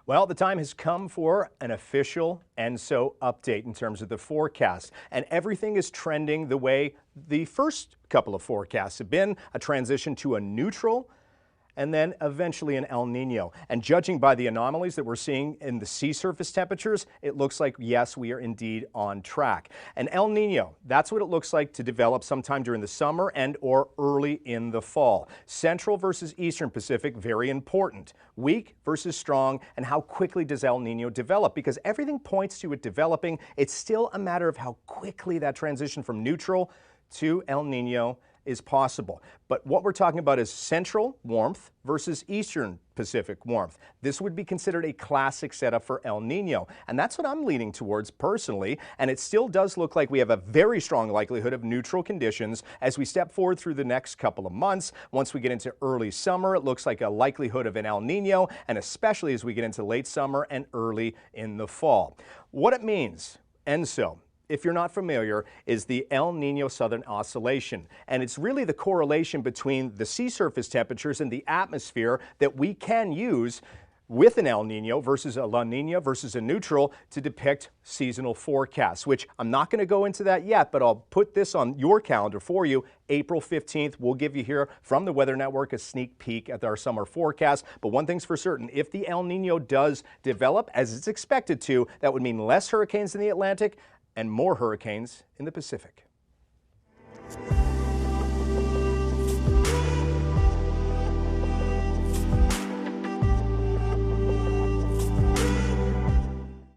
Well, the time has come for an official ENSO update in terms of the forecast, and everything is trending the way the first couple of forecasts have been, a transition to a neutral and then eventually an El Nino. And judging by the anomalies that we're seeing in the sea surface temperatures, it looks like, yes, we are indeed on track. An El Nino, that's what it looks like to develop sometime during the summer and or early in the fall. Central versus Eastern Pacific, very important. Weak versus strong, and how quickly does El Nino develop? Because everything points to it developing. It's still a matter of how quickly that transition from neutral to El Nino is possible. But what we're talking about is central warmth versus Eastern Pacific warmth. This would be considered a classic setup for El Nino, and that's what I'm leaning towards personally, and it still does look like we have a very strong likelihood of neutral conditions as we step forward through the next couple of months. Once we get into early summer, it looks like a likelihood of an El Nino, and especially as we get into late summer and early in the fall. What it means, ENSO, if you're not familiar, is the El Nino Southern Oscillation. And it's really the correlation between the sea surface temperatures and the atmosphere that we can use with an El Nino versus a La Nina versus a neutral to depict seasonal forecasts, which I'm not going to go into that yet, but I'll put this on your calendar for you. April 15th, we'll give you here from the Weather Network a sneak peek at our summer forecast. But one thing's for certain, if the El Nino does develop as it's expected to, that would mean less hurricanes in the Atlantic and more hurricanes in the Pacific.